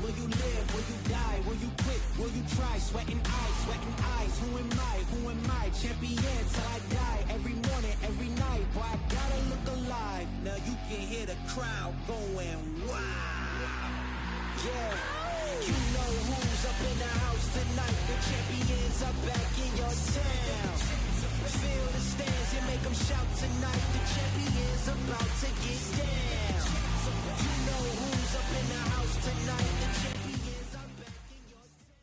Will you live? Will you die? Will you quit? Will you try? Sweating eyes. Who am I? Who am I? Champion till I die. Every morning, every night. Boy, I gotta look alive. Now you can hear the crowd going wow. Yeah. You know who's up in the house tonight. The champions are back in your town. Feel the stands and make them shout tonight. The champions about to get down. You know who's up in the house tonight. The champions are back in your town.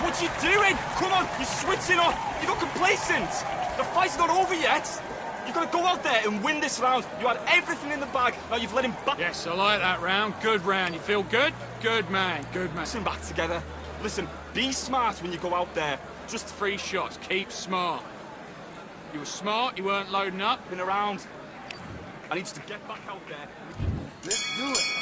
What you doing? Come on, you're switching off. You're not complacent. The fight's not over yet. You've got to go out there and win this round. You had everything in the bag. Now you've let him back. Yes, I like that round. Good round. You feel good? Good man. Good man. Listen back together. Listen, be smart when you go out there. Just 3 shots. Keep smart. You were smart. You weren't loading up. Been around. I need you to get back out there. Let's do it.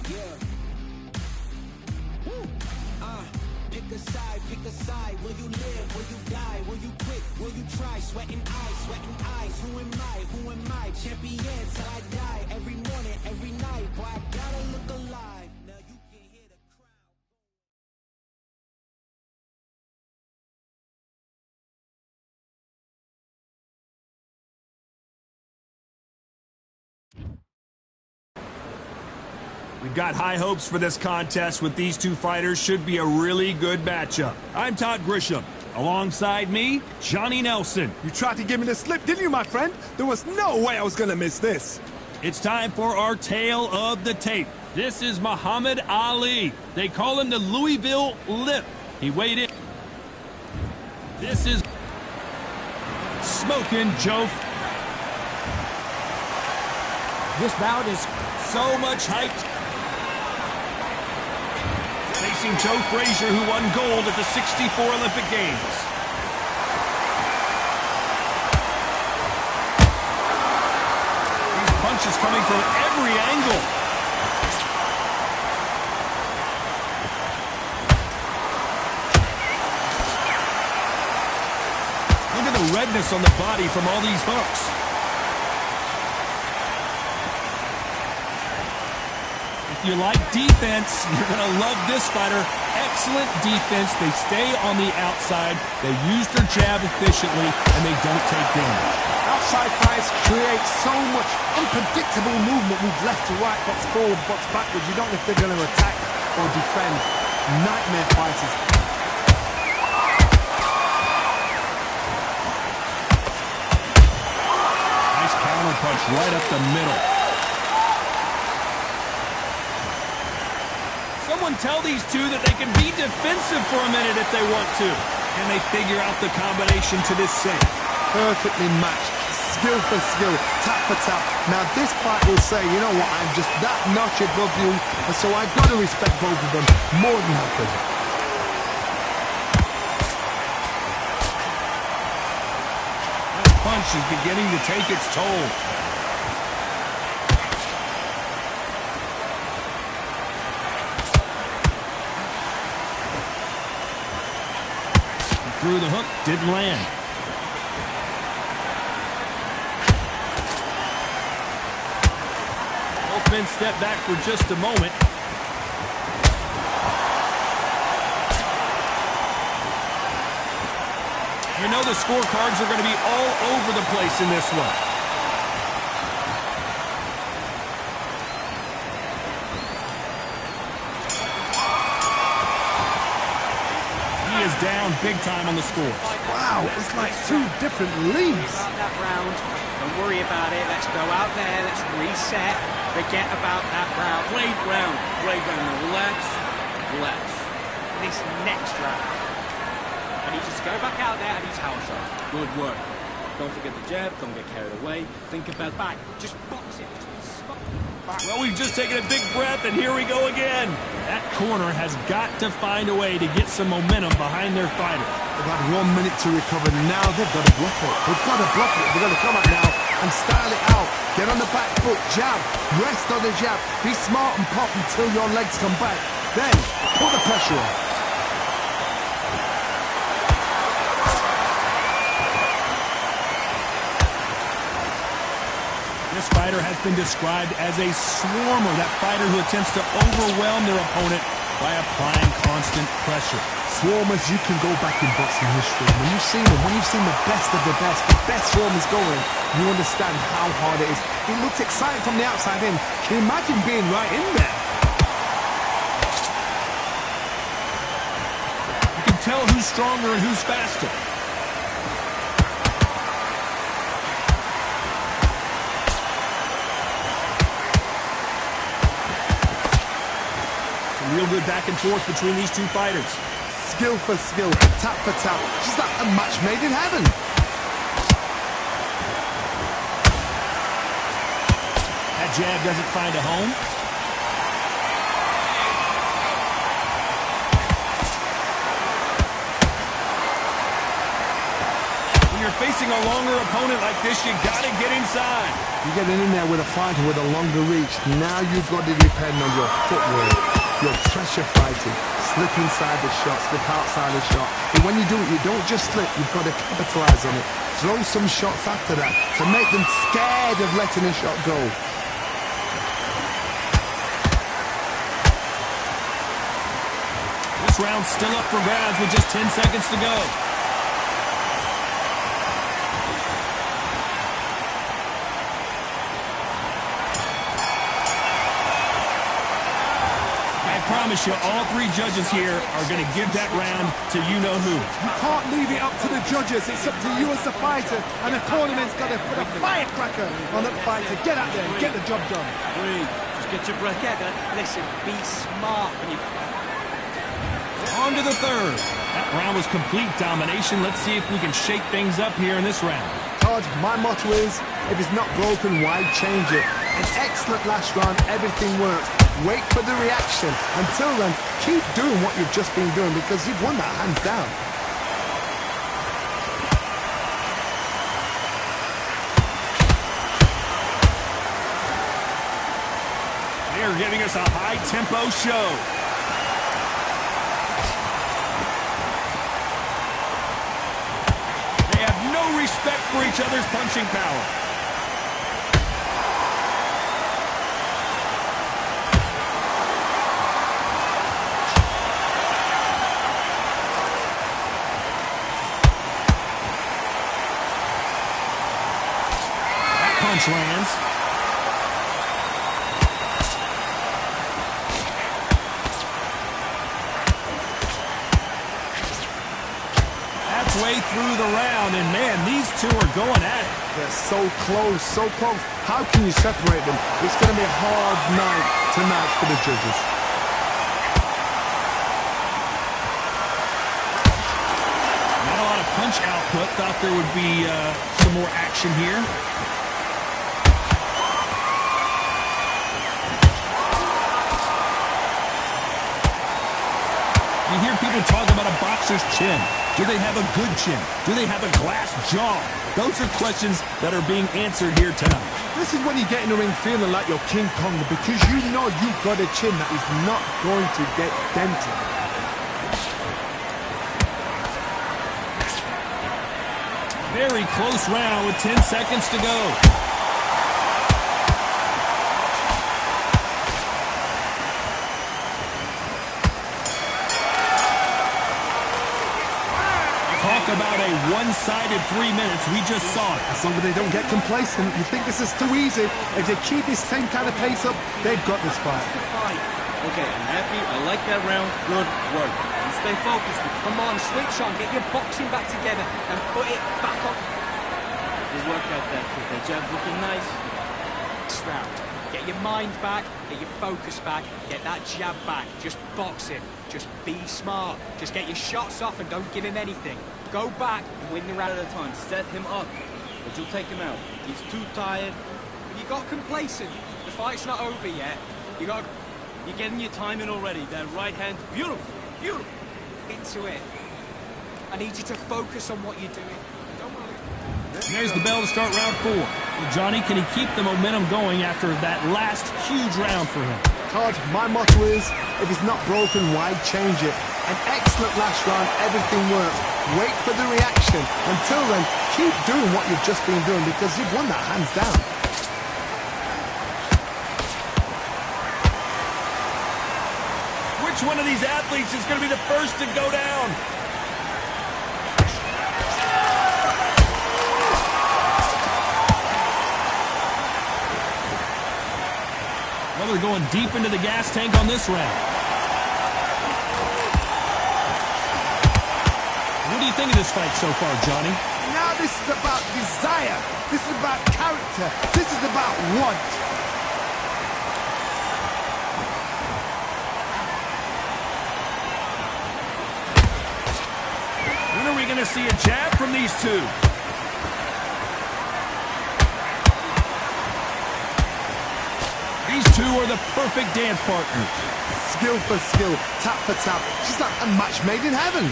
Yeah. Woo. Pick a side. Will you live? Will you die? Will you quit? Will you try? Sweating eyes. Who am I? Champion till I die. Every morning, every night. Boy, I gotta look alive. Now you can hear the crowd. We've got high hopes for this contest with these two fighters. Should be a really good matchup. I'm Todd Grisham. Alongside me, Johnny Nelson. You tried to give me the slip, didn't you, my friend? There was no way I was gonna miss this. It's time for our tale of the tape. This is Muhammad Ali. They call him the Louisville Lip. He weighed in. This is Smokin' Joe. This bout is so much hype. Facing Joe Frazier, who won gold at the '64 Olympic Games. These punches coming from every angle. Look at the redness on the body from all these hooks. If you like defense, you're going to love this fighter. Excellent defense. They stay on the outside. They use their jab efficiently, and they don't take damage. Outside fights create so much unpredictable movement. Moves left to right, box forward, box backwards. You don't know if they're going to attack or defend. Nightmare fighters. Nice counter punch right up the middle. Someone tell these two that they can be defensive for a minute if they want to. And they figure out the combination to this save. Perfectly matched. Skill for skill. Tap for tap. Now this fight will say, you know what, I'm just that notch above you. And so I've got to respect both of them more than I could. That punch is beginning to take its toll. Through the hook, didn't land. Both men step back for just a moment. You know the scorecards are going to be all over the place in this one. Is down big time on the scores. Wow, it's like two different leagues. That round, don't worry about it. Let's go out there, let's reset. Forget about that round. Great round. Now relax. This next round, I need you to go back out there and use power shot. Good work. Don't forget the jab. Don't get carried away. Think about Back, just box it. Just spot. Well, we've just taken a big breath, and here we go again. That corner has got to find a way to get some momentum behind their fighter. They've had 1 minute to recover. Now they've got to bluff it. They've got to bluff it. They've got to come out now and style it out. Get on the back foot, jab, rest on the jab. Be smart and pop until your legs come back. Then, put the pressure on. This fighter has been described as a swarmer, that fighter who attempts to overwhelm their opponent by applying constant pressure. Swarmers, you can go back in boxing history. When you've seen them, when you've seen the best of the best swarmers going, you understand how hard it is. It looks exciting from the outside in. Can you imagine being right in there? You can tell who's stronger and who's faster. Real good back and forth between these two fighters. Skill for skill, tap for tap. Just like a match made in heaven. That jab doesn't find a home. When you're facing a a longer opponent like this, you gotta get inside. You're getting in there with a fighter with a longer reach. Now you've got to depend on your footwork, your pressure fighting, slip inside the shot, slip outside the shot. But when you do it, you don't just slip, you've got to capitalize on it. Throw some shots after that to make them scared of letting a shot go. This round's still up for grabs with just 10 seconds to go. I promise you, all three judges here are going to give that round to you-know-who. You can't leave it up to the judges. It's up to you as the fighter, and the tournament's got to put a firecracker on that fighter. Get out there and get the job done. Breathe. Just get your breath. Listen, be smart when you... On to the third. That round was complete domination. Let's see if we can shake things up here in this round. Todd, my motto is, if it's not broken, why change it? An excellent last round, everything worked. Wait for the reaction. Until then, keep doing what you've just been doing because you've won that hands down. They're giving us a high-tempo show. No respect for each other's punching power. That punch lands. Way through the round, and man, these two are going at it. They're so close, so close. How can you separate them? It's going to be a hard night tonight for the judges. Not a lot of punch output. Thought there would be some more action here. You hear people talk about a boxer's chin. Do they have a good chin? Do they have a glass jaw? Those are questions that are being answered here tonight. This is when you get in the ring feeling like you're King Kong because you know you've got a chin that is not going to get dented. Very close round with 10 seconds to go. Talk about a one-sided 3 minutes. We just saw it. As long as they don't get complacent, you think this is too easy. If they keep this same kind of pace up, they've got this fight. Okay, I'm happy. I like that round. Good work. You stay focused. Come on, switch on. Get your boxing back together and put it back on. Good work out there, kid. That jab's looking nice. Next round. Get your mind back. Get your focus back. Get that jab back. Just box him. Just be smart. Just get your shots off and don't give him anything. Go back and win the round At a time. Set him up, but you'll take him out. He's too tired. You got complacent. The fight's not over yet. You're getting your time in already. That right hand, beautiful, beautiful. Into it. I need you to focus on what you're doing. Don't worry. And there's the bell to start round 4. Well, Johnny, can he keep the momentum going after that last huge round for him? Todd, my motto is, if it's not broken, why change it? An excellent last round, everything worked. Wait for the reaction. Until then, keep doing what you've just been doing because you've won that hands down. Which one of these athletes is going to be the first to go down? Well, they're going deep into the gas tank on this round. What do you think of this fight so far, Johnny? Now this is about desire. This is about character. This is about want. When are we going to see a jab from these two? These two are the perfect dance partners. Skill for skill, tap for tap. She's like a match made in heaven.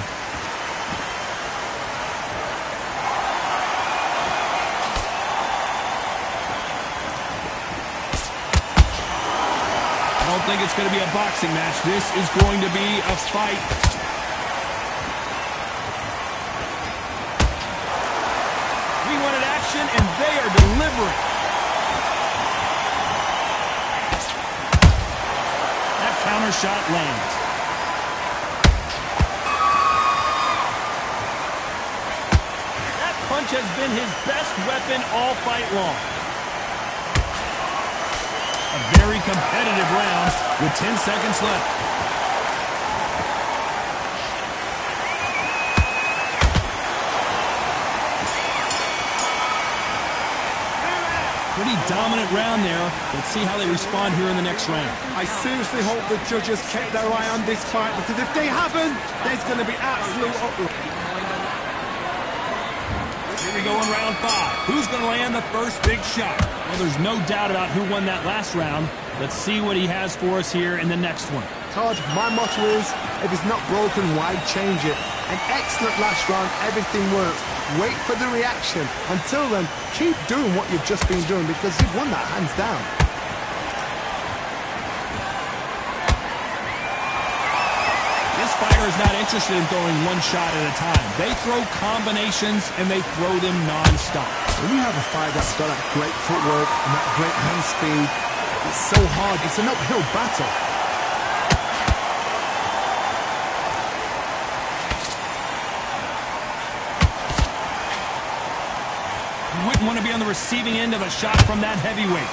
don't think it's going to be a boxing match. This is going to be a fight. 3-1 action, and they are delivering. That counter shot lands. That punch has been his best weapon all fight long. A very competitive round with 10 seconds left. Pretty dominant round there. Let's see how they respond here in the next round. I seriously hope the judges kept their eye on this fight, because if they haven't, there's going to be absolute uproar. Here we go in round 5. Who's going to land the first big shot? Well, there's no doubt about who won that last round. Let's see what he has for us here in the next one. Todd, my motto is, if it's not broken, why change it? An excellent last round, everything works. Wait for the reaction. Until then, keep doing what you've just been doing, because you've won that hands down. This fighter is not interested in throwing one shot at a time. They throw combinations, and they throw them non-stop. When you have a fighter that's got that great footwork and that great hand speed, it's so hard. It's an uphill battle. You wouldn't want to be on the receiving end of a shot from that heavyweight.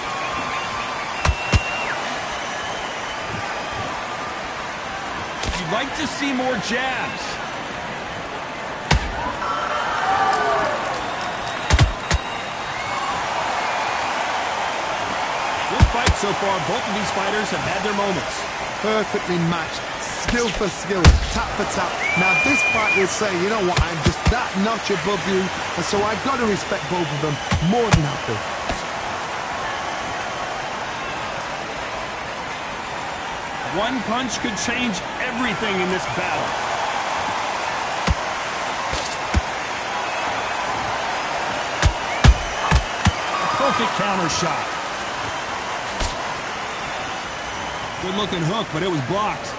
You'd like to see more jabs. Good fight so far. Both of these fighters have had their moments. Perfectly matched. Skill for skill. Tap for tap. Now this fight will say, you know what, I'm just that notch above you, and so I've got to respect both of them more than happy. One punch could change everything in this battle. A perfect counter shot. Good-looking hook, but it was blocked.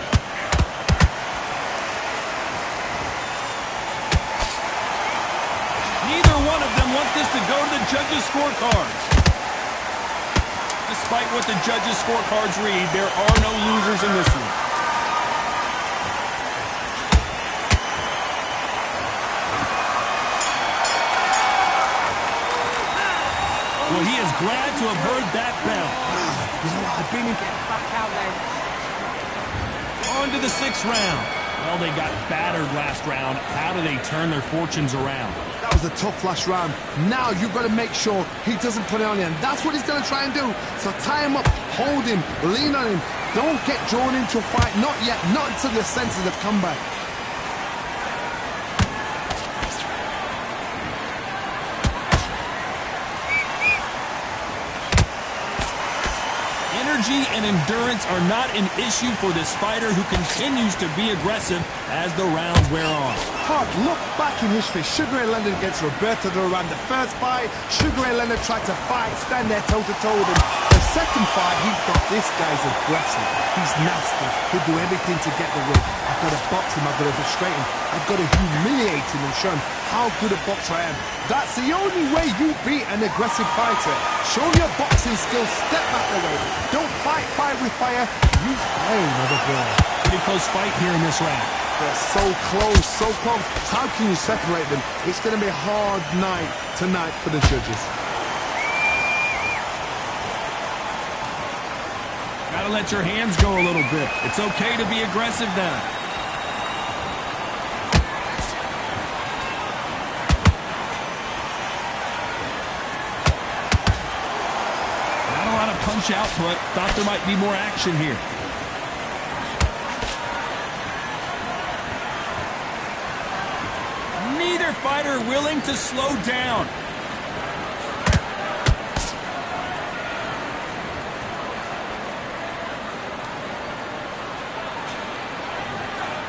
Neither one of them want this to go to the judges' scorecards. Despite what the judges' scorecards read, there are no losers in this one. Well, he is glad to have heard that bell. You know, I've been in... Back out there. On to the 6th round. Well, they got battered last round. How do they turn their fortunes around? That was a tough last round. Now you've got to make sure he doesn't put it on you, and that's what he's going to try and do. So tie him up, hold him, lean on him. Don't get drawn into a fight. Not yet. Not until your senses have come back. Energy and endurance are not an issue for this fighter who continues to be aggressive as the rounds wear on. Todd, look back in history. Sugar Ray Leonard against Roberto Duran. The first fight, Sugar Ray Leonard tried to fight, stand there toe-to-toe with him. The second fight, he thought, this guy's aggressive. He's nasty. He'll do everything to get the win. I've got to box him. I've got to frustrate him. I've got to humiliate him and show him how good a boxer I am. That's the only way you beat an aggressive fighter. Show your boxing skills. Step back away. Don't fight fire with fire. Use fire, mother boy. Pretty close fight here in this round. They're so close, so close. How can you separate them? It's going to be a hard night tonight for the judges. Gotta let your hands go a little bit. It's okay to be aggressive now. Not a lot of punch output. Thought there might be more action here. Neither fighter willing to slow down.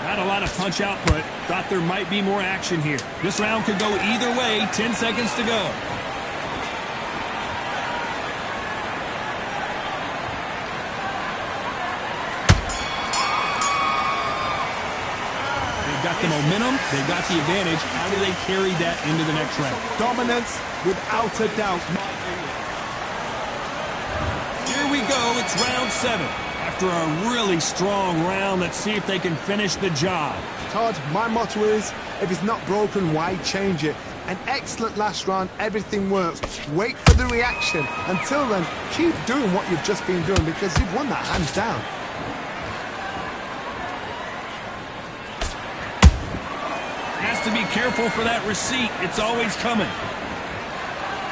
Not a lot of punch output. Thought there might be more action here. This round could go either way. 10 seconds to go. the momentum. They've got the advantage. How do they carry that into the next round? Dominance, without a doubt. Here we go. It's round 7. After a really strong round, let's see if they can finish the job. Todd, my motto is, if it's not broken, why change it? An excellent last round, everything works. Wait for the reaction. Until then, keep doing what you've just been doing because you've won that hands down. Has to be careful for that receipt. It's always coming.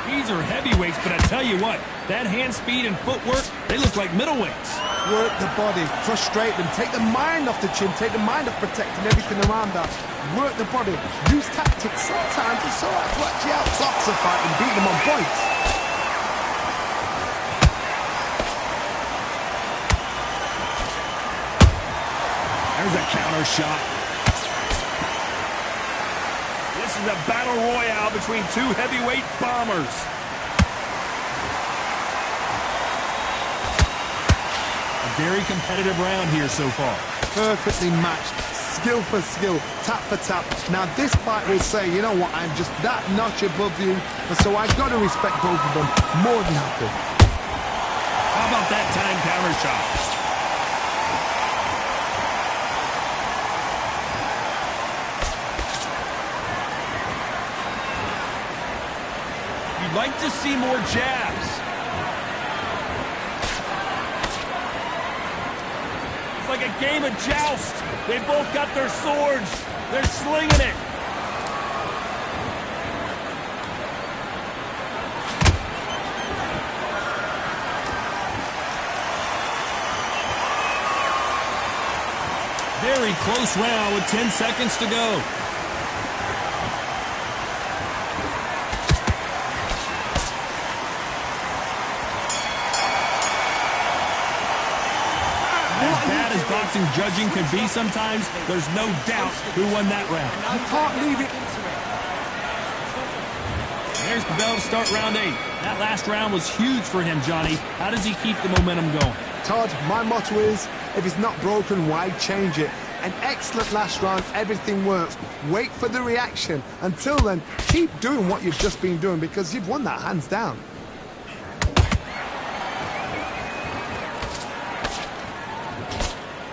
These are heavyweights, but I tell you what, that hand speed and footwork, they look like middleweights. Work the body, frustrate them, take the mind off the chin, take the mind off protecting everything around that. Work the body, use tactics. Sometimes it's all right to actually outbox a fight and beat them on points. There's a counter shot. This is a battle royale between two heavyweight bombers. A very competitive round here so far. Perfectly matched, skill for skill, tap for tap. Now this fight will say, you know what, I'm just that notch above you, and so I've got to respect both of them more than happy. How about that time counter shot? You'd like to see more jabs. It's like a game of joust. They both got their swords. They're slinging it. Very close round with 10 seconds to go. Boxing judging can be sometimes, there's no doubt who won that round. You can't leave it. There's the bell to start round 8. That last round was huge for him, Johnny. How does he keep the momentum going? Todd, my motto is, if it's not broken, why change it? An excellent last round, everything works. Wait for the reaction. Until then, keep doing what you've just been doing because you've won that hands down.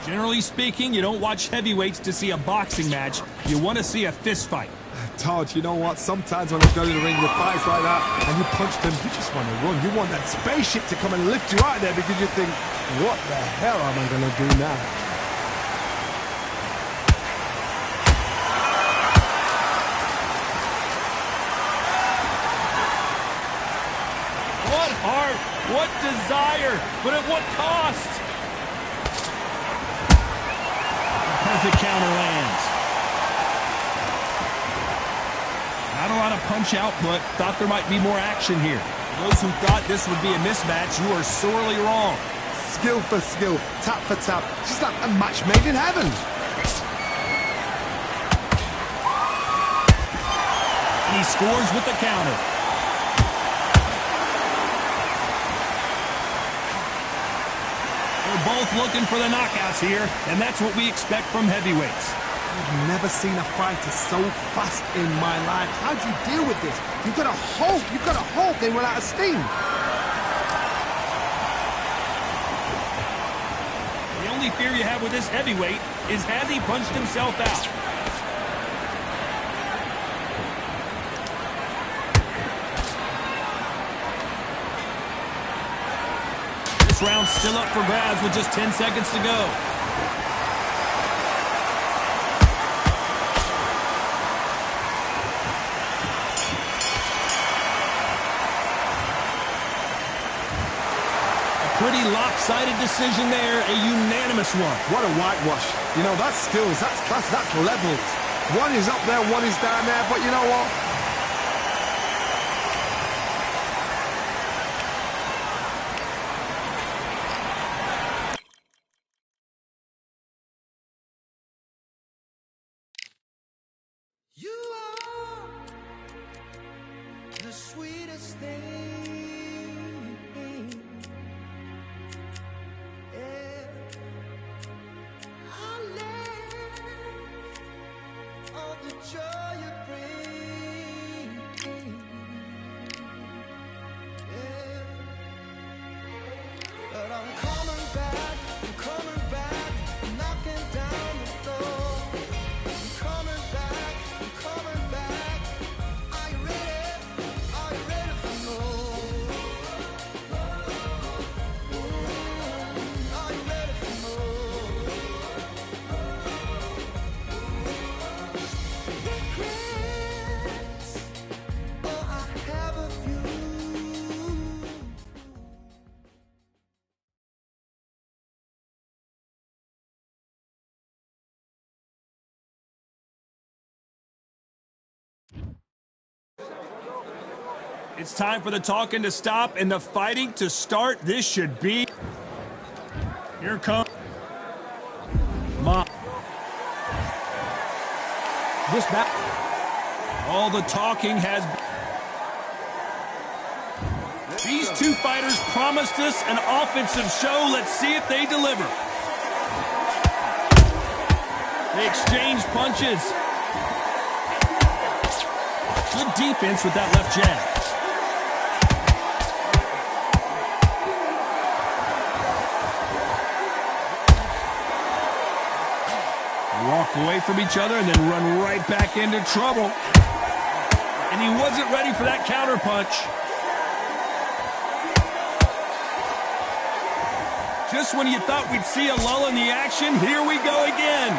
Generally speaking, you don't watch heavyweights to see a boxing match. You want to see a fist fight. Todd, you know what? Sometimes when I go to the ring with fights like that and you punch them, you just want to run. You want that spaceship to come and lift you out of there because you think, what the hell am I going to do now? What heart, what desire, but at what cost? Perfect counter lands. Not a lot of punch output. Thought there might be more action here. Those who thought this would be a mismatch, you are sorely wrong. Skill for skill, tap for tap. Just like a match made in heaven. And he scores with the counter. They're both looking for the knockouts here, and that's what we expect from heavyweights. I've never seen a fighter so fast in my life. How do you deal with this? You've got to hope they run out of steam. The only fear you have with this heavyweight is has he punched himself out? This round's still up for grabs with just 10 seconds to go. Pretty lopsided decision there, a unanimous one. What a whitewash. You know, that's skills, that's class, that's levels. One is up there, one is down there, but you know what? You are the sweetest thing. It's time for the talking to stop and the fighting to start. This should be... Here comes... This back... All the talking has... These two fighters promised us an offensive show. Let's see if they deliver. They exchange punches. Good defense with that left jab. Walk away from each other and then run right back into trouble. And he wasn't ready for that counter punch. Just when you thought we'd see a lull in the action, here we go again.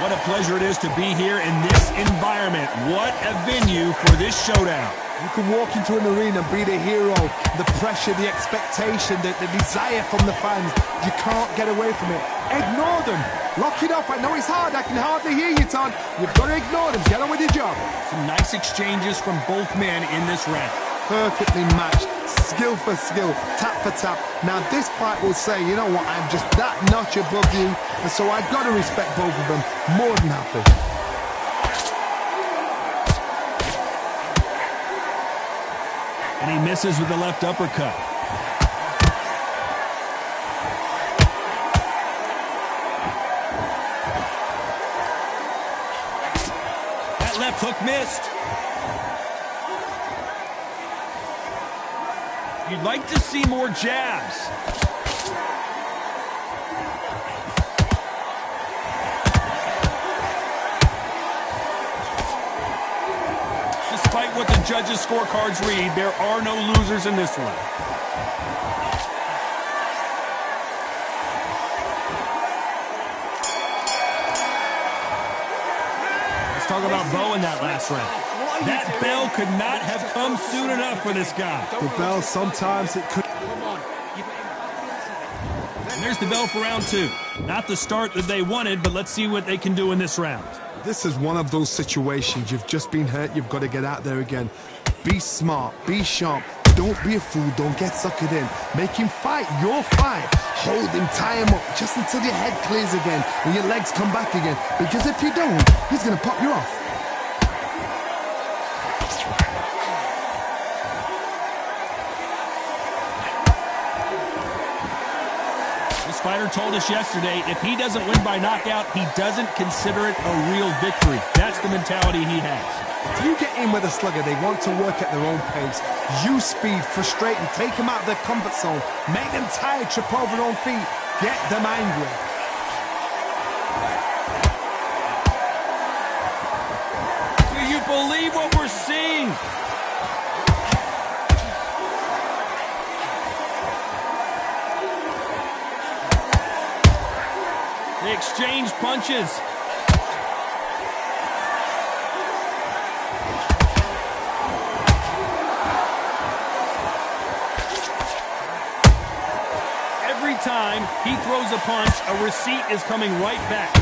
What a pleasure it is to be here in this environment. What a venue for this showdown. You can walk into an arena and be the hero. The pressure, the expectation, the desire from the fans. You can't get away from it. Ignore them. Lock it up. I know it's hard. I can hardly hear you, Todd. You've got to ignore them. Get on with your job. Some nice exchanges from both men in this round. Perfectly matched. Skill for skill. Tap for tap. Now, this fight will say, you know what, I'm just that notch above you. And so I've got to respect both of them. More than happy. And he misses with the left uppercut. That left hook missed. You'd like to see more jabs. Despite what the judges' scorecards read, there are no losers in this one. Let's talk about Bo in that last round. That bell could not have come soon enough for this guy. The bell, sometimes it could... And there's the bell for round two. Not the start that they wanted, but let's see what they can do in this round. This is one of those situations. You've just been hurt. You've got to get out there again. Be smart. Be sharp. Don't be a fool. Don't get suckered in. Make him fight your fight. Hold him, tie him up, just until your head clears again and your legs come back again. Because if you don't, he's going to pop you off. This fighter told us yesterday, if he doesn't win by knockout, he doesn't consider it a real victory. That's the mentality he has. If you get in with a slugger, they want to work at their own pace. Use speed, frustrate them, take them out of their comfort zone, make them tired, trip over their own feet, get them angry. Do you believe what we're seeing? They exchange punches. Every time he throws a punch, a receipt is coming right back.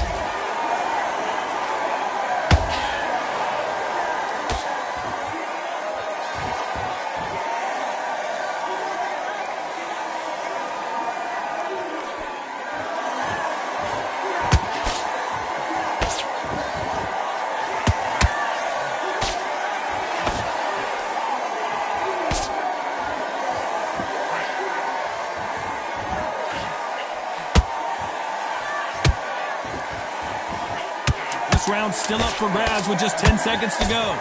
This round's still up for grabs with just 10 seconds to go.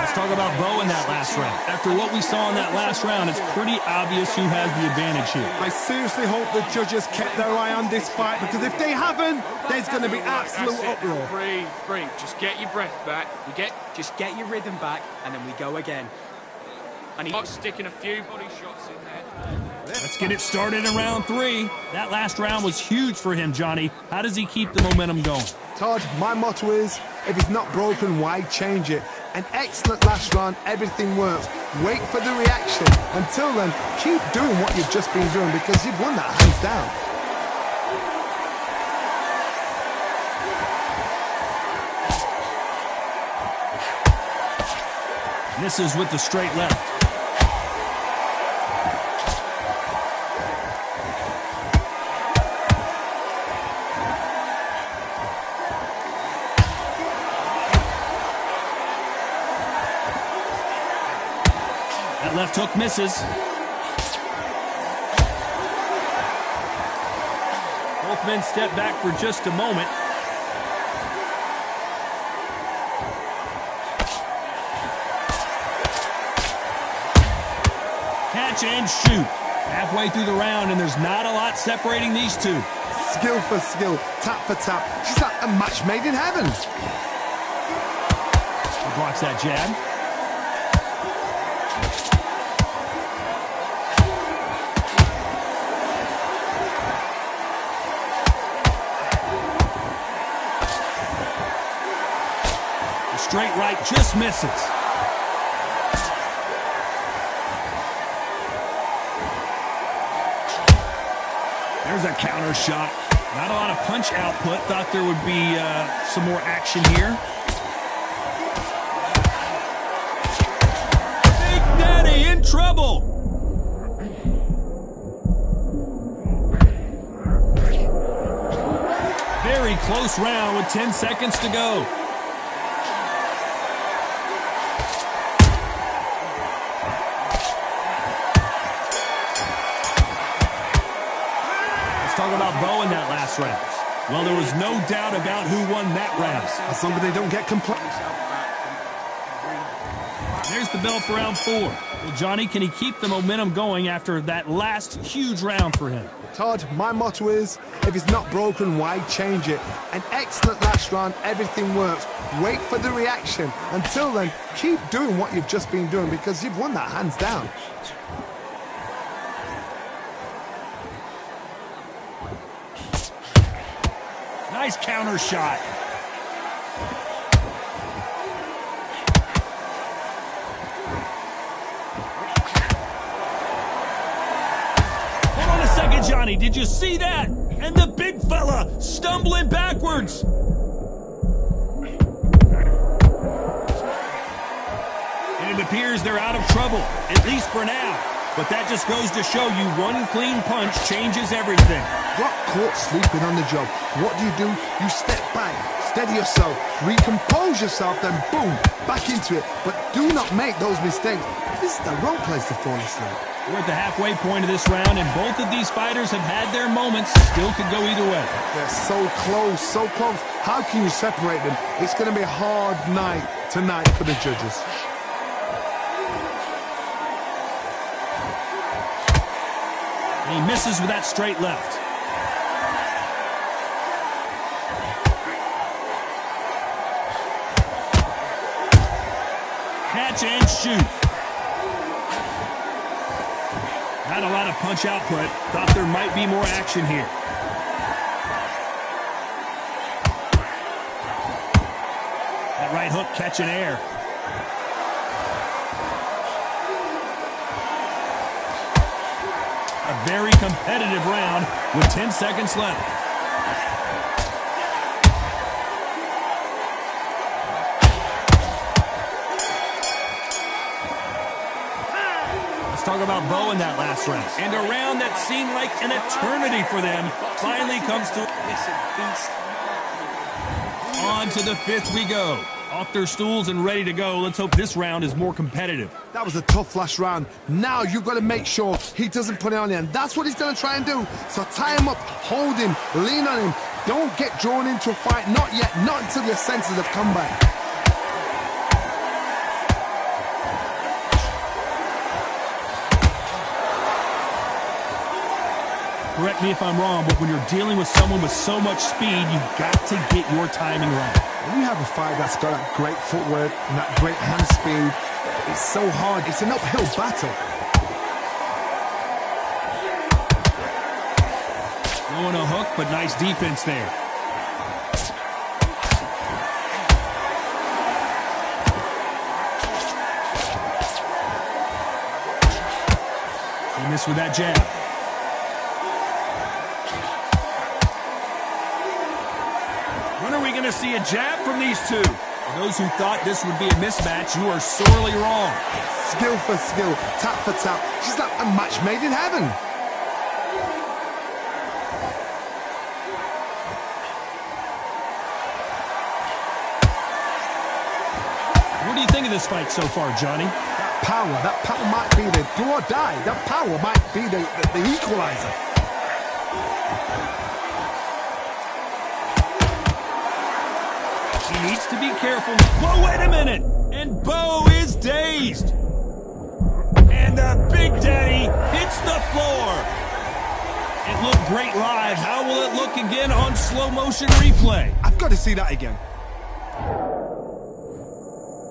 Let's talk about Bo in that last round. After what we saw in that last round, it's pretty obvious who has the advantage here. I seriously hope the judges kept their eye on this fight, because if they haven't, there's going to be absolute uproar. Breathe, breathe. Just get your breath back. Just get your rhythm back, and then we go again. And he's sticking a few body shots in there. Let's get it started in round three. That last round was huge for him, Johnny. How does he keep the momentum going? Todd, my motto is, if it's not broken, why change it? An excellent last round, everything works. Wait for the reaction. Until then, keep doing what you've just been doing because you've won that hands down. Misses with the straight left. That left hook misses. Both men step back for just a moment. Catch and shoot. Halfway through the round, and there's not a lot separating these two. Skill for skill, tap for tap. She's like a match made in heaven. He blocks that jab. The straight right just misses. There's a counter shot. Not a lot of punch output. Thought there would be some more action here. Big Daddy in trouble. Very close round with 10 seconds to go. Talk about Bo in that last round. Well, there was no doubt about who won that round. As long as they don't get complacent. There's the bell for round 4. Well, Johnny, can he keep the momentum going after that last huge round for him? Todd, my motto is, if it's not broken, why change it? An excellent last round, everything works. Wait for the reaction. Until then, keep doing what you've just been doing because you've won that hands down. Nice counter shot. Hold on a second, Johnny. Did you see that? And the big fella stumbling backwards. And it appears they're out of trouble, at least for now. But that just goes to show you one clean punch changes everything. Got caught sleeping on the job. What do? You step back, steady yourself, recompose yourself, then boom, back into it. But do not make those mistakes. This is the wrong place to fall asleep. We're at the halfway point of this round, and both of these fighters have had their moments. Still could go either way. They're so close, so close. How can you separate them? It's going to be a hard night tonight for the judges. And he misses with that straight left. Catch and shoot. Not a lot of punch output. Thought there might be more action here. That right hook catching air. A very competitive round with 10 seconds left. Let's talk about Bo in that last round. And a round that seemed like an eternity for them finally comes to... On to the 5th we go. Off their stools and ready to go. Let's hope this round is more competitive. That was a tough last round. Now you've got to make sure he doesn't put it on you, and that's what he's going to try and do. So tie him up, hold him, lean on him. Don't get drawn into a fight. Not yet. Not until your senses have come back. Correct me if I'm wrong, but when you're dealing with someone with so much speed, you've got to get your timing right. When you have a fight that's got that great footwork and that great hand speed, it's so hard. It's an uphill battle. Throwing a hook, but nice defense there. this with that jab. When are we going to see a jab from these two? For those who thought this would be a mismatch, you are sorely wrong. Skill for skill, tap for tap. She's like a match made in heaven. What do you think of this fight so far, Johnny? That power might be the do or die. That power might be the equalizer. He needs to be careful. Whoa, wait a minute! And Bo is dazed. And the Big Daddy hits the floor. It looked great live. How will it look again on slow motion replay? I've got to see that again.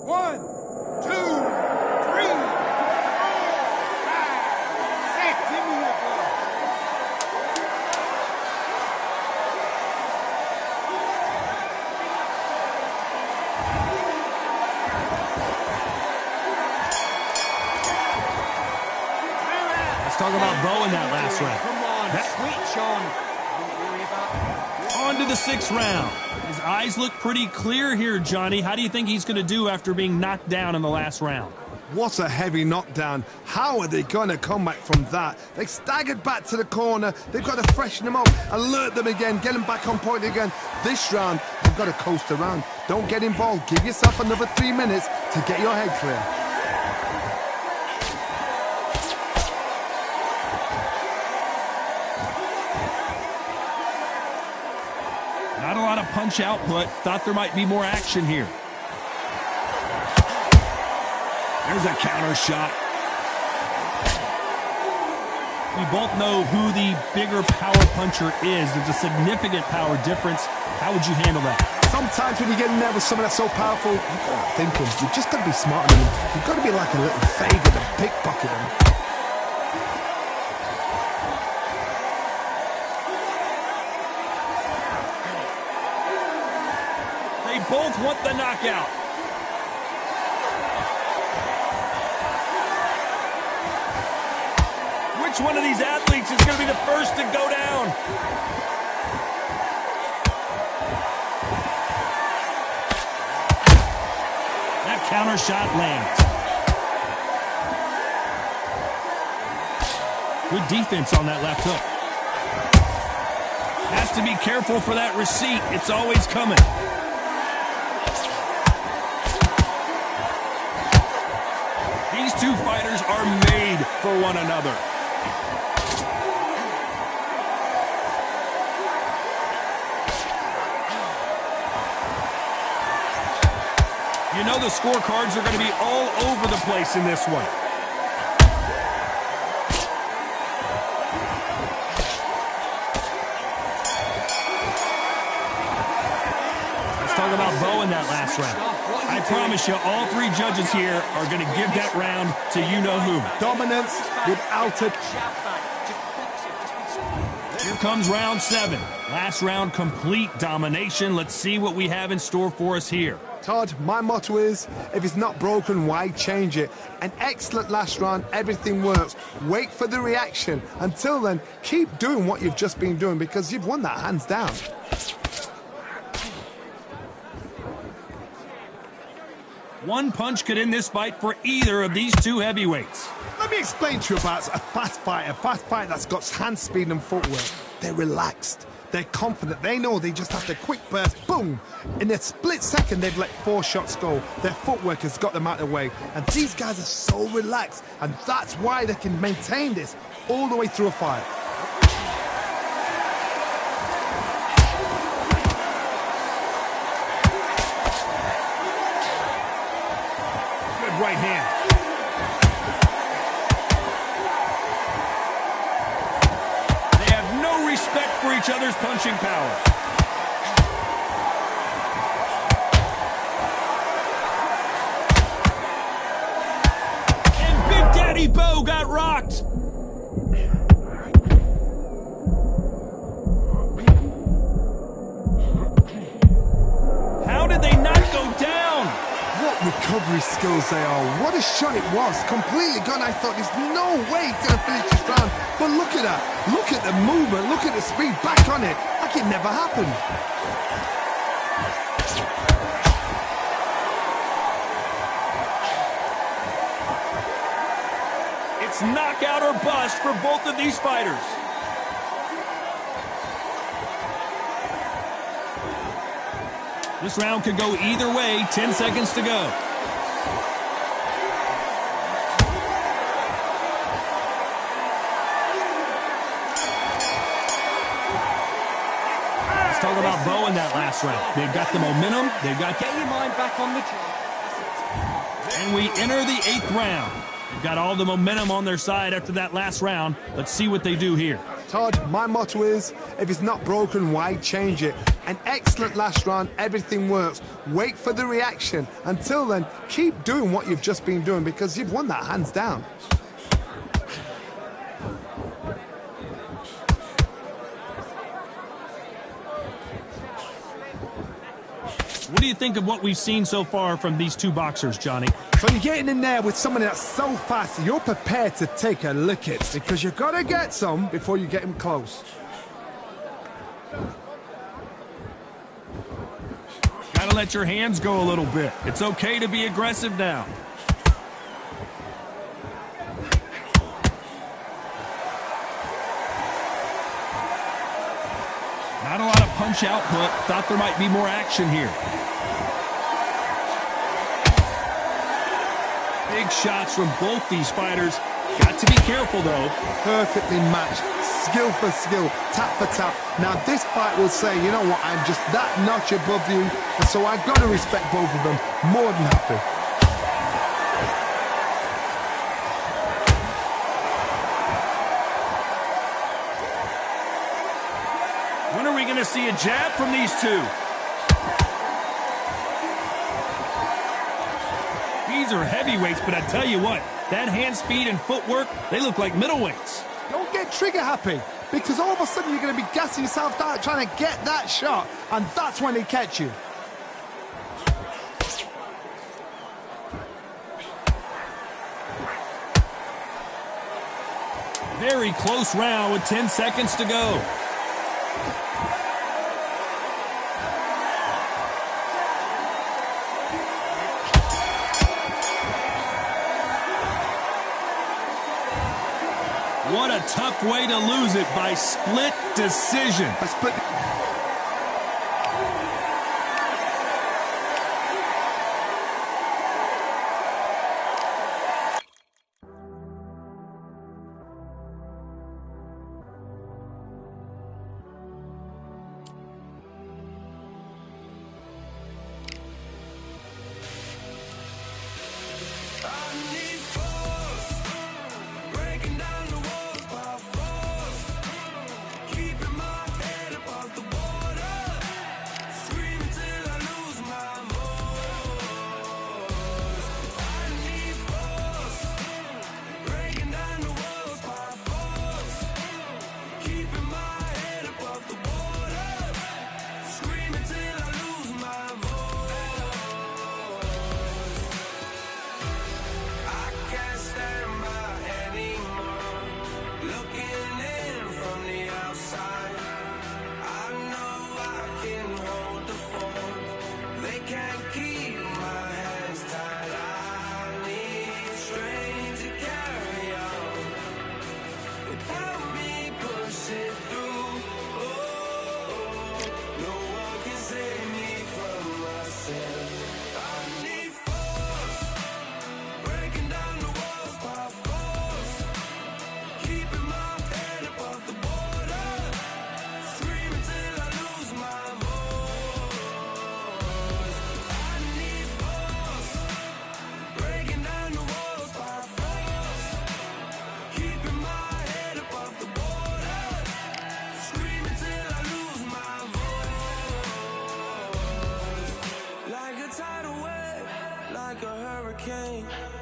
1, 2, 3, 4, 5, 6. Give me your ball. Let's talk about Bo in that last round. Come on, switch on. Don't worry about On to the 6th round. His eyes look pretty clear here, Johnny. How do you think he's going to do after being knocked down in the last round? What a heavy knockdown. How are they going to come back from that? They staggered back to the corner. They've got to freshen them up, alert them again, get them back on point again. This round, they've got to coast around. Don't get involved. Give yourself another 3 minutes to get your head clear. Not a lot of punch output. Thought there might be more action here. There's a counter shot. We both know who the bigger power puncher is. There's a significant power difference. How would you handle that? Sometimes when you get in there with someone that's so powerful, you've got to think them. You've just got to be smarter than them. You've got to be like a little faggot and pickpocket them. They both want the knockout. Which one of these athletes is going to be the first to go down? That counter shot lands. Good defense on that left hook. Has to be careful for that receipt. It's always coming. These two fighters are made for one another. You know the scorecards are going to be all over the place in this one. Let's talk about Bo in that last round. I promise you, all 3 judges here are going to give that round to you-know-who. Dominance without it. Here comes round 7. Last round, complete domination. Let's see what we have in store for us here. Todd, my motto is, if it's not broken, why change it? An excellent last round, everything works. Wait for the reaction. Until then, keep doing what you've just been doing because you've won that hands down. One punch could end this fight for either of these 2 heavyweights. Let me explain to you about a fast fighter that's got hand speed and footwork. They're relaxed. They're confident. They know they just have to quick burst, boom. In a split second, they've let 4 shots go. Their footwork has got them out of the way. And these guys are so relaxed. And that's why they can maintain this all the way through a fight. Good right hand. Respect for each other's punching power. And Big Daddy Bo got rocked. How did they not go down? What recovery skills they are. What a shot it was. Completely gone. I thought there's no way he's going to finish this round. But look at that. Look at the movement. Look at the speed. Back on it. Like it never happened. It's knockout or bust for both of these fighters. This round could go either way. 10 seconds to go. Let's talk about Bo in that last round. They've got the momentum. They've got... Get your mind back on the job. And we enter the 8th round. They've got all the momentum on their side after that last round. Let's see what they do here. Todd, my motto is, if it's not broken, why change it? An excellent last round, everything works. Wait for the reaction. Until then, keep doing what you've just been doing because you've won that hands down. What do you think of what we've seen so far from these two boxers, Johnny? So you're getting in there with someone that's so fast, you're prepared to take a lick it because you've got to get some before you get him close. Gotta let your hands go a little bit. It's okay to be aggressive now. Not a lot of punch output. Thought there might be more action here. Big shots from both these fighters. Got to be careful, though. Perfectly matched. Skill for skill. Tap for tap. Now, this fight will say, you know what, I'm just that notch above you. And so I've got to respect both of them. More than happy. When are we going to see a jab from these two? These are heavyweights, but I tell you what, that hand speed and footwork, they look like middleweights. Don't get trigger happy, because all of a sudden you're going to be gassing yourself out trying to get that shot, and that's when they catch you. Very close round with 10 seconds to go. What a tough way to lose it by split decision. A split.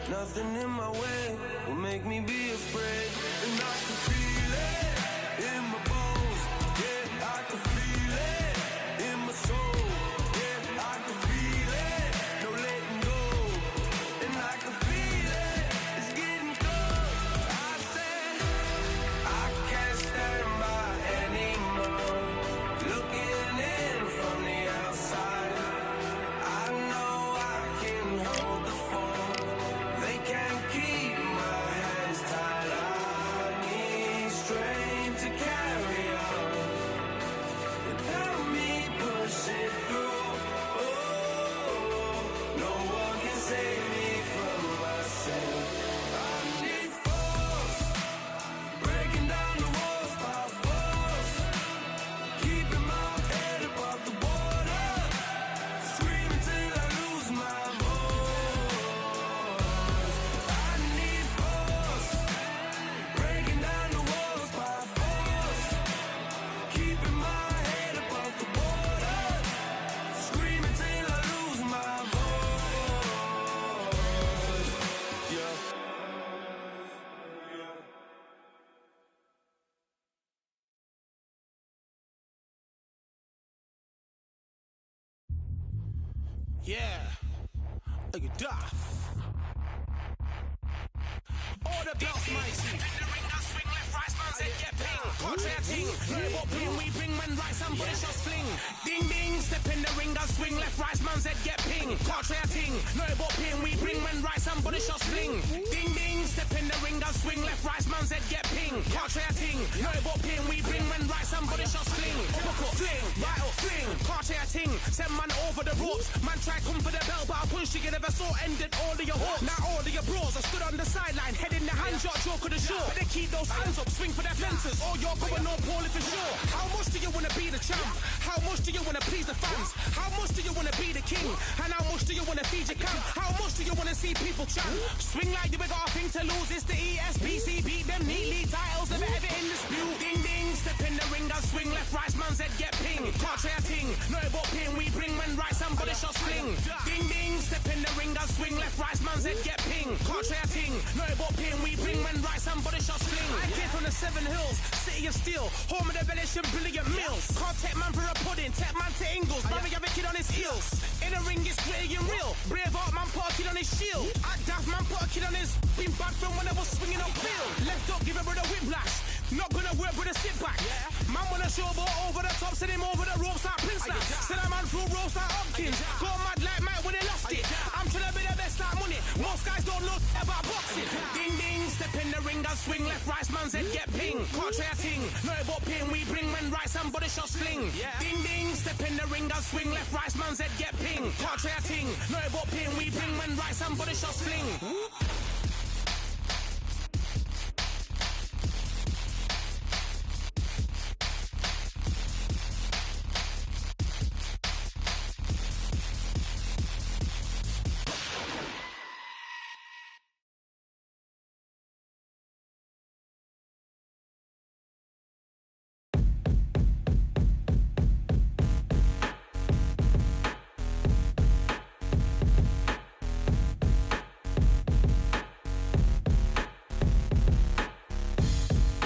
Nothing in my way will make me be afraid. And I can feel it in my bones. Yeah, I can feel it in my soul. Yeah, I can feel it. No letting go. Yeah. Are you daft? All the belts, mighty. Swing left, right, man's head get ping. Contrary ting, no what ping we bring when right, somebody shall fling. Ding ding, step in the ring and swing left, right, man's head get ping. Contrary ting, no what ping we bring when right, somebody shall fling. Ding ding, step in the ring and swing left, right, man's head get ping. Contrary ting, no what ping we bring when right, somebody shall fling. Look up, fling, right up, fling. Contrary ting, send man over the ropes. Man try come for the bell, but I punch you never saw ended all of your hopes. Now all of your bros are stood on the sideline, head in the hand, shot joke of the show. But they keep those hands up, swing for their fences. All you're going on poorly for sure. How much do you wanna be the champ? How much do you wanna please the fans? How much do you wanna be the king? And how much do you wanna feed your camp? How much do you wanna see people chant? Swing like you got a thing to lose. It's the ESBC, beat them neatly. Titles never ever in dispute. Ding ding, step in the ring and swing left, right, man's head get ping. Can't try a ting, no but ping we bring when right, somebody shall sling. Ding ding, step in the ring and swing left, right, man's head get ping. Can't try a ting, no but ping we bring when right, somebody shall sling. I came from the 7 Hills, city of steel, home of the village and brilliant meals. Can't take man for a pudding, take man to Ingles, man have a kid on his heels. In the ring it's gritty and real, brave art man put a kid on his shield. Act daft man put a kid on his, been bad from when I was swinging up field. Left up give a brother whiplash, not gonna work with a sit back. Man wanna showboat over the top, send him over the ropes like Prince Lass. Send a man through ropes like Hopkins, go mad like Mike when they lost it. I'm trying to be the best like money, most guys don't know about boxing. Ding ding, step in the ring and swing left, right, man's head get ping. Can't try a ting, no but ping we bring when right, somebody shall sling. Ding ding, step in the ring and swing left, right, man's head get ping. Can't try a ting, no but ping we bring when right, somebody shall sling.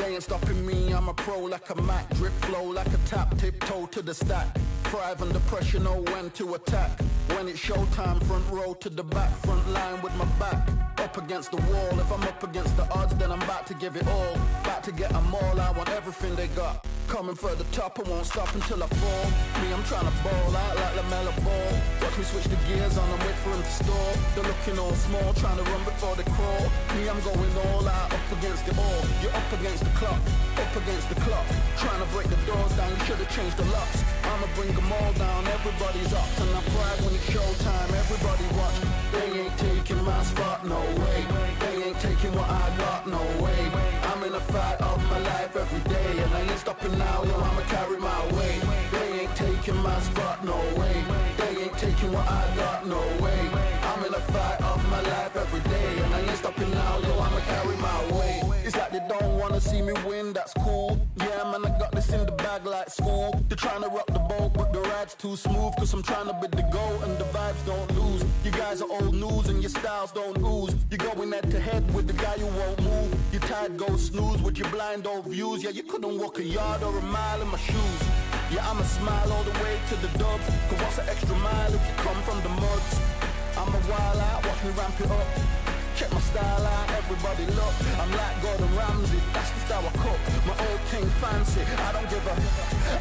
Ain't stopping me, I'm a pro like a Mac. Drip flow like a tap, tiptoe to the stack. Thrive under pressure, know when to attack. When it's showtime, front row to the back. Front line with my back up against the wall. If I'm up against the odds, then I'm about to give it all. About to get them all, I want everything they got. Coming for the top, I won't stop until I fall. Me, I'm trying to ball out like LaMelo Ball. Watch me switch the gears on and wait for him to stall. They're looking all small, trying to run before they crawl. Me, I'm going all out, up against it all. You're up against the clock, up against the clock. Trying to break the doors down, you should've changed the locks. I'ma bring them all down, everybody's up. And I pride when it's showtime, everybody watch. They ain't taking my spot, no way. They ain't taking what I got, no way. I'm in a fight of my life every day, and I ain't stopping now, yo, I'ma carry my weight. They ain't taking my spot, no way. They ain't taking what I got, no way. I'm in a fight of my life every day, and I ain't stopping now, yo, I'ma carry my weight. It's like they don't wanna see me win, that's cool. Yeah, man, I got this in the bag like school. They're trying to rock the boat, but the ride's too smooth. Cause I'm trying to be the GOAT and the vibes don't lose. You guys are old news and your styles don't ooze. You're going head to head with the guy who won't move. Your tide goes snooze with your blind old views. Yeah, you couldn't walk a yard or a mile in my shoes. Yeah, I'ma smile all the way to the dubs. Cause what's an extra mile if you come from the muds? I'm a wild out, watch me ramp it up. Check my style out, everybody look. I'm like Gordon Ramsay, that's the style I cook. My old thing fancy, I don't give a.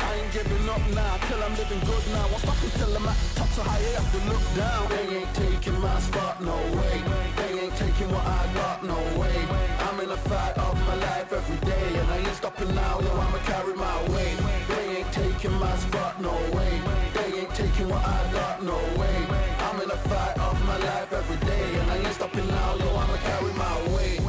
I ain't giving up now, till I'm living good now. Won't stop until I'm at the top, so high you have to look down. They ain't taking my spot, no way. They ain't taking what I got, no way. I'm in a fight of my life every day, and I ain't stopping now, yo, I'ma carry my weight. They ain't taking my spot, no way. They ain't taking what I got, no way. I'm in a fight of my life every day, and I ain't stopping now, yo, I'ma carry my weight.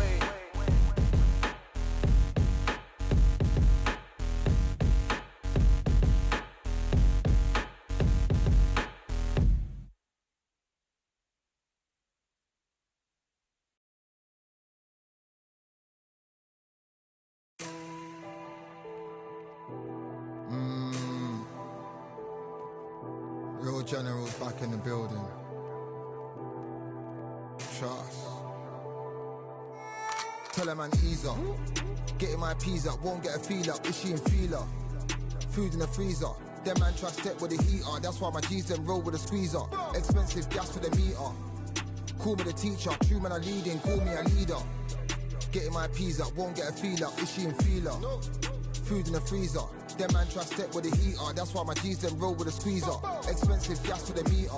Real generals back in the building. Trust. Tell a man ease up. Getting my peas up, won't get a feel up. Is she in feeler? Food in the freezer. Them man try step with the heater. That's why my G's them roll with a squeezer. Expensive gas for the meter. Call me the teacher. True man I leading. Call me a leader. Getting my peas up. Won't get a feel up. Is she in feeler? Food in the freezer. Them man try step with the heater. That's why my G's them roll with a squeezer. Expensive gas for the meter.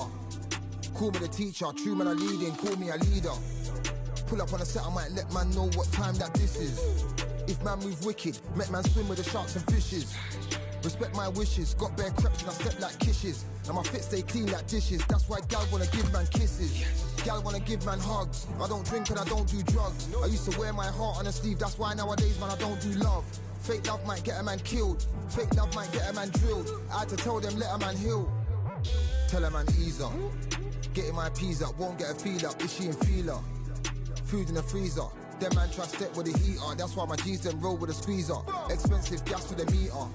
Call me the teacher. True man I leading. Call me a leader. Pull up on a set, I might let man know what time that this is. If man move wicked, make man swim with the sharks and fishes. Respect my wishes, got bare creps and I step like kisses. And my fit stay clean like dishes, that's why gal wanna give man kisses. Gal wanna give man hugs, I don't drink and I don't do drugs. I used to wear my heart on a sleeve, that's why nowadays man I don't do love. Fake love might get a man killed, fake love might get a man drilled. I had to tell them let a man heal. Tell a man ease up, getting my peas up, won't get a feel up, is she in feeler? Food in the freezer. Them man try step with the heater. That's why my G's them roll with a squeezer. Expensive gas for the meter.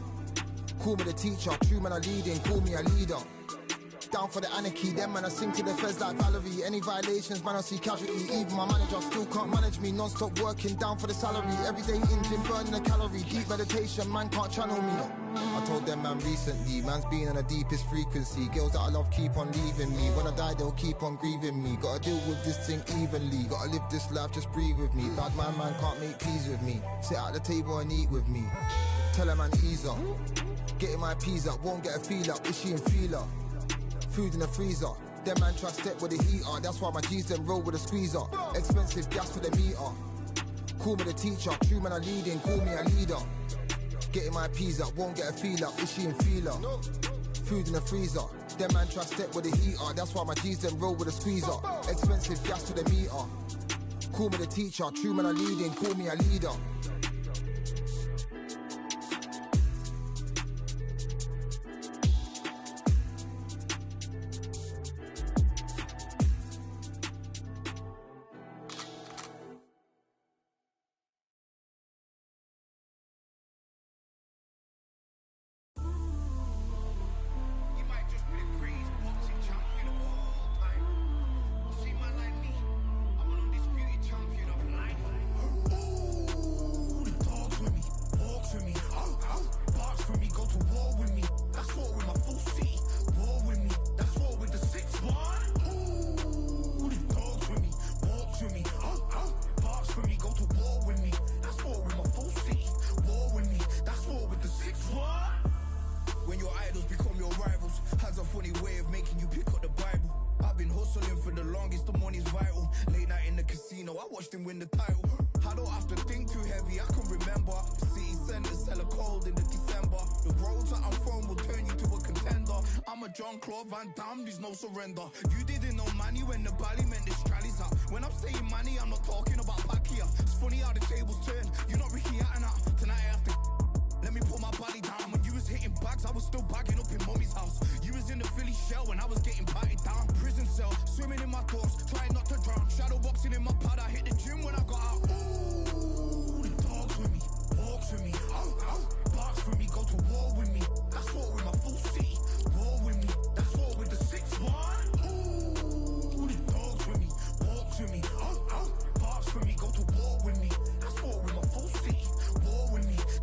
Call me the teacher. True man I leading. Call me a leader. Down for the anarchy. Them man I sing to the feds like Valerie. Any violations man I see casualty. Even my manager still can't manage me. Non-stop working down for the salary. Everyday in gym burning a calorie. Deep meditation man can't channel me. I told them man recently, man's been on the deepest frequency. Girls that I love keep on leaving me. When I die they'll keep on grieving me. Gotta deal with this thing evenly. Gotta live this life, just breathe with me. Bad man can't make peace with me. Sit at the table and eat with me. Tell a man ease up. Getting my peas up, won't get a feel up. Is she in feeler? Food in the freezer. Them man try step with the heater. That's why my G's them roll with a squeezer. Expensive gas for the meter. Call me the teacher. True man I leading. Call me a leader. Getting my peas up, won't get a feel up. Is she in feeler? Food in the freezer. Them man try step with the heater. That's why my G's them roll with a squeezer. Expensive gas to the meter. Call me the teacher. True man I leading. Call me a leader. Surrender. You didn't know money when the bally meant this trally's up. When I'm saying money, I'm not talking about back here. It's funny how the tables turn. You're not Ricky Hatton out. Tonight I have to let me put my body down. When you was hitting bags, I was still bagging up in mommy's house. You was in the Philly shell when I was getting batted down. Prison cell, swimming in my thoughts, trying not to drown. Shadow boxing in my pad, I hit the gym when I got out. Ooh, the dogs with me, walks with me, barks with me, go to war with me.